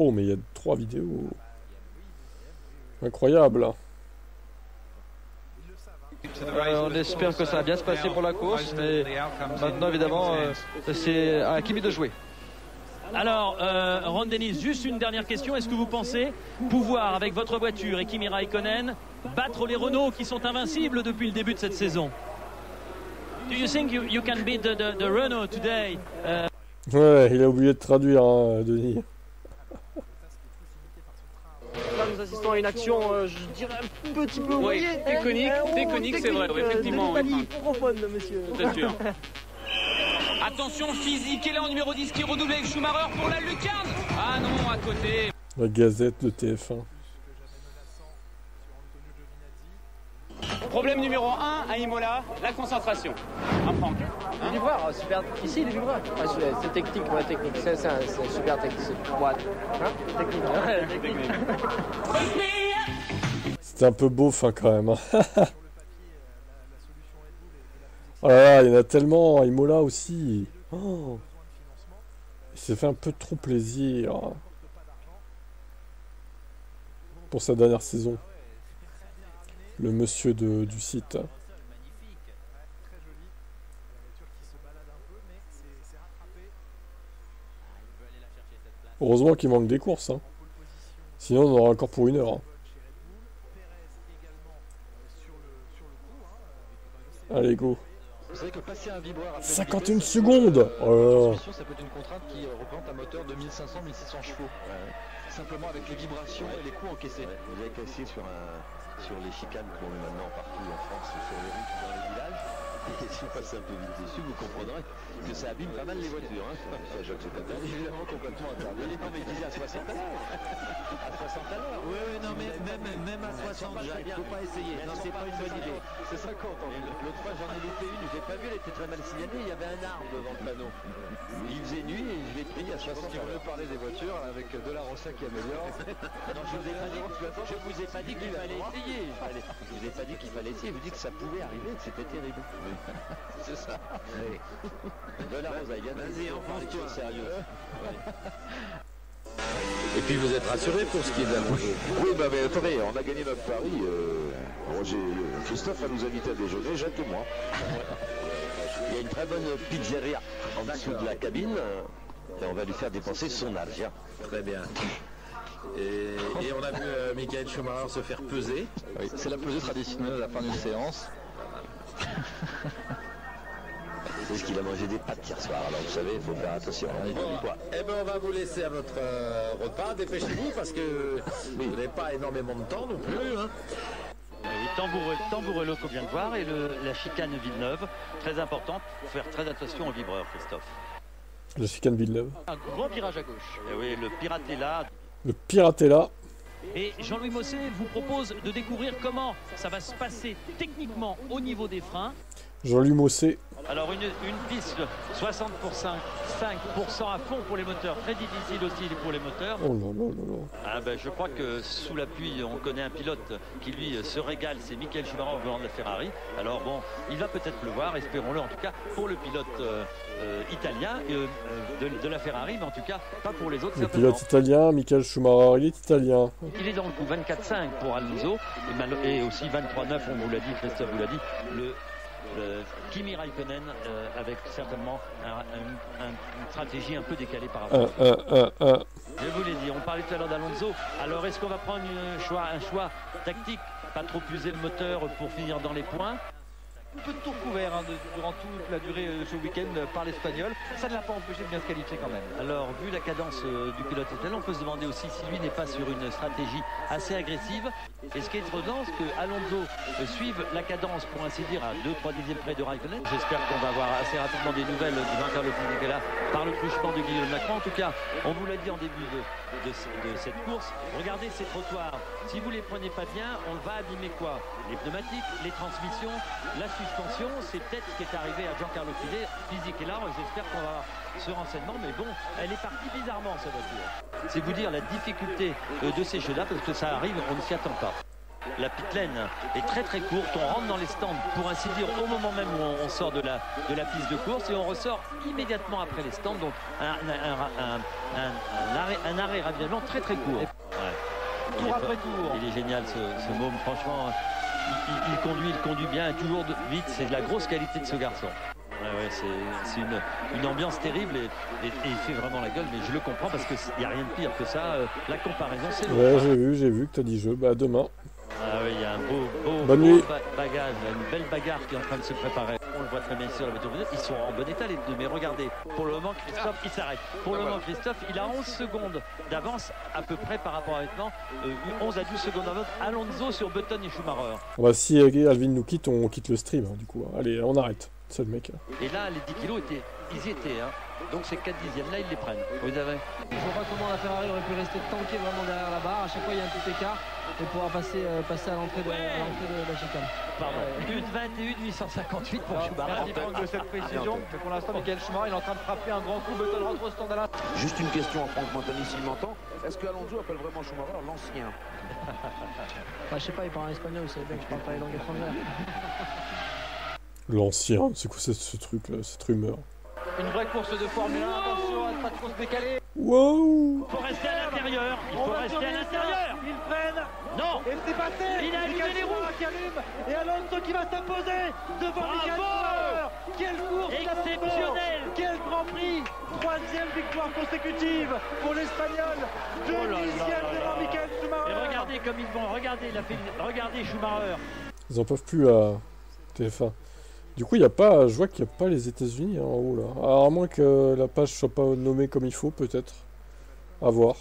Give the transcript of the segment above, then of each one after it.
Oh, mais il y a 3 vidéos. Incroyable. On espère que ça va bien se passer pour la course, mais maintenant évidemment c'est à Kimi de jouer. Alors, Ron Dennis, juste une dernière question. Est-ce que vous pensez pouvoir, avec votre voiture et Kimi Raikkonen, battre les Renault qui sont invincibles depuis le début de cette saison? Do you think you can beat the Renault today? Ouais, il a oublié de traduire, hein, Denis. Là, nous assistons à une action, je dirais un petit peu technique, c'est vrai, oui, effectivement. Francophone, monsieur. C'est sûr. Attention physique, et là en numéro 10 qui redouble avec Schumacher pour la lucarne. Ah non, à côté. La gazette de TF1. Problème numéro 1 à Imola, la concentration. Hein, Franck? Les livreurs, super. Ici, les livreurs. C'est technique, ouais, technique. C'est super technique. Ouais. Hein? Technique. Ouais, technique. C'était un peu beauf, hein, quand même. Oh là là, il y en a tellement. Imola aussi. Oh. Il s'est fait un peu trop plaisir. Pour sa dernière saison. Le monsieur du site. Heureusement qu'il manque des courses. Hein. Sinon, on aura encore pour 1 heure. Hein. Allez, go. Vous savez que passer un vibreur à 51 secondes. Oh. Ça peut être une contrainte qui représente un moteur de 1500-1600 chevaux. Simplement avec les vibrations et les coups encaissés. Vous avez cassé sur les chicanes qu'on met maintenant partout en France, sur les routes, dans les villages. Et si vous passez un peu vite dessus, vous comprendrez que ça abîme pas mal les voitures. Hein. Ça, Jacques, c'est interdit, évidemment complètement interdit. Non, mais il disait à 60 à l'heure. À 60 à l'heure. Oui, non, mais même à 60, Jacques, il ne faut pas essayer. Non, c'est pas une bonne idée. C'est 50 en fait. L'autre fois, j'en ai loupé une, je l'ai pas vu, elle était très mal signalée. Il y avait un arbre devant le panneau. Il faisait nuit et je l'ai pris à 60. Il veut parler des voitures avec de la Rossa qui améliore. Non, je vous ai pas dit qu'il fallait essayer. Je vous ai pas dit qu'il fallait essayer. Je vous dis que ça pouvait arriver, que c'était terrible. C'est ça. Oui. De la Rosa, vas-y, on parle de choses sérieuses. Et puis vous êtes rassuré pour ce qui est de la manger. Oui, bah, mais attendez, on a gagné notre pari. Roger, Christophe va nous inviter à déjeuner, Jacques et moi. Il y a une très bonne pizzeria en dessous de la cabine. Et on va lui faire dépenser son argent. Très bien. Et on a vu Michael Schumacher se faire peser. Oui, c'est la pesée traditionnelle à la fin d'une séance. C'est ce qu'il a mangé des pâtes hier soir, alors vous savez, il faut faire attention. Eh ben on va vous laisser à votre repas, dépêchez-vous parce que vous n'avez pas énormément de temps non plus. Hein. Oui, Tambourello qu'on vient de voir et la chicane Villeneuve, très importante, faut faire très attention aux vibreurs, Christophe. La chicane Villeneuve. Un grand virage à gauche. Et oui, le Piratella. Le Piratella. Et Jean-Louis Mosset vous propose de découvrir comment ça va se passer techniquement au niveau des freins. Jean-Louis Mosset. Alors une piste 60%, 5% à fond pour les moteurs, très difficile aussi pour les moteurs. Oh là là là là. Ah ben, je crois que sous la pluie, on connaît un pilote qui lui se régale, c'est Michael Schumacher au volant de la Ferrari. Alors bon, il va peut-être pleuvoir, espérons-le en tout cas pour le pilote italien de la Ferrari, mais en tout cas pas pour les autres. Le pilote italien, Michael Schumacher, il est italien. Il est dans le coup 24-5 pour Alonso et aussi 23-9, on vous l'a dit, Christophe vous l'a dit, le Kimi Raikkonen avec certainement une stratégie un peu décalée par rapport à Je vous l'ai dit, on parlait tout à l'heure d'Alonso. Alors est-ce qu'on va prendre un choix tactique, pas trop user le moteur pour finir dans les points? Un peu de tour couvert durant toute la durée de ce week-end par l'Espagnol. Ça ne l'a pas empêché de bien se qualifier quand même. Alors, vu la cadence du pilote italien, on peut se demander aussi si lui n'est pas sur une stratégie assez agressive. Et ce qui est étonnant, c'est que Alonso suive la cadence, pour ainsi dire, à 2-3 dixièmes près de Raikkonen. J'espère qu'on va avoir assez rapidement des nouvelles du vainqueur de Funicular par le truchement de Guillaume Macron. En tout cas, on vous l'a dit en début de cette course. Regardez ces trottoirs. Si vous les prenez pas bien, on va abîmer quoi? Les pneumatiques, les transmissions, la suspension. C'est peut-être ce qui est arrivé à Giancarlo Physique est là. J'espère qu'on va avoir ce renseignement. Mais bon, elle est partie bizarrement, cette voiture. C'est vous dire la difficulté de ces jeux-là, parce que ça arrive, on ne s'y attend pas. La pit lane est très très courte, on rentre dans les stands pour ainsi dire au moment même où on sort de la piste de course et on ressort immédiatement après les stands, donc un arrêt ravitaillement très très court. Ouais. Tour après tour. Il est génial ce môme, franchement, il conduit bien, toujours vite, c'est de la grosse qualité de ce garçon. Ouais, c'est une ambiance terrible et il fait vraiment la gueule, mais je le comprends parce qu'il n'y a rien de pire que ça, la comparaison c'est long. Ouais, j'ai vu que tu as dit jeu, bah demain. Ah oui, il y a un beau bagage, une belle bagarre qui est en train de se préparer. On le voit très bien sur la voiture. Ils sont en bon état les deux, mais regardez, pour le moment Christophe, il s'arrête. Pour le moment Christophe, il a 11 secondes d'avance à peu près par rapport à maintenant, 11 à 12 secondes d'avance. Alonso sur Button et Schumacher. Bah si Alvin nous quitte, on quitte le stream, hein, du coup. Allez, on arrête. C'est le mec. Et là, les 10 kilos ils y étaient, hein. Donc ces 4 dixièmes là, ils les prennent. Vous avez. Je vois pas comment la Ferrari aurait pu rester tanké vraiment derrière la barre. À chaque fois, il y a un petit écart et pouvoir passer à l'entrée de la chicane. Pardon. 1,21,858 pour Schumacher. Merci Franck de cette précision. Mais pour l'instant, Michael Schumacher, il est en train de frapper un grand coup. Button rentre au stand à la. Juste une question à Franck Montagny s'il m'entend. Est-ce que Alonso appelle vraiment Schumacher l'ancien? Je sais pas, il parle en espagnol, vous savez bien que je parle pas les langues étrangères. L'ancien, c'est quoi ce truc là, cette rumeur? Une vraie course de Formule 1, attention à ne pas trop se décaler. Wow! Il faut rester à l'intérieur. Il faut rester à l'intérieur. Ils prennent. Non. Et c'est passé. Il a allumé les roues. Qui allume. Et Alonso qui va s'imposer devant Michael Schumacher. Quelle course exceptionnelle. Quel Grand Prix. 3e victoire consécutive pour l'Espagnol. 2e devant Michael Schumacher. Et regardez comme ils vont. Regardez Schumacher. Ils en peuvent plus à TF1. Du coup, je vois qu'il n'y a pas les États-Unis hein, en haut là. Alors, à moins que la page soit pas nommée comme il faut, peut-être. À voir.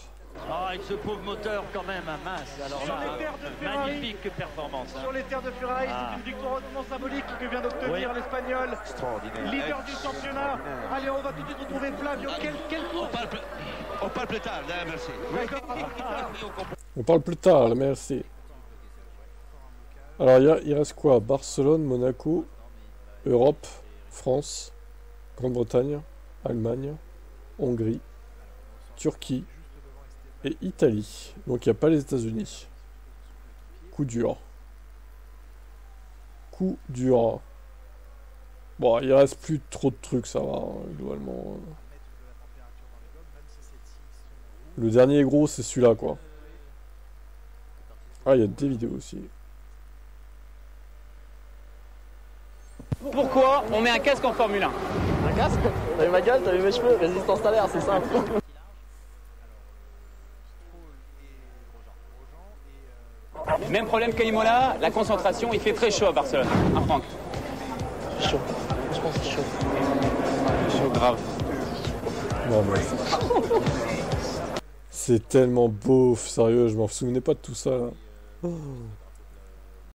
Ah, avec ce pauvre moteur quand même, un mince. Alors là, magnifique performance. Hein. Sur les terres de Ferrari, c'est une victoire hautement symbolique que vient d'obtenir l'Espagnol. Extraordinaire. Leader du championnat. Allez, on va tout de suite retrouver Flavio. Quel course. On parle plus tard, là, merci. On parle plus tard, merci. Alors, il reste quoi? Barcelone, Monaco, Europe, France, Grande-Bretagne, Allemagne, Hongrie, Turquie et Italie. Donc il n'y a pas les États-Unis. Coup dur. Coup dur. Bon, il reste plus trop de trucs, ça va, hein, globalement. Le dernier gros, c'est celui-là, quoi. Ah, il y a des vidéos aussi. Pourquoi on met un casque en Formule 1? Un casque? T'as vu ma gueule, t'as vu mes cheveux? Résistance à l'air, c'est simple. Même problème qu'à Imola, la concentration, il fait très chaud à Barcelone. Hein, Franck? Chaud. Je pense que c'est chaud. Chaud grave. Non, mais... C'est tellement beauf, sérieux, je m'en souvenais pas de tout ça, là. Oh.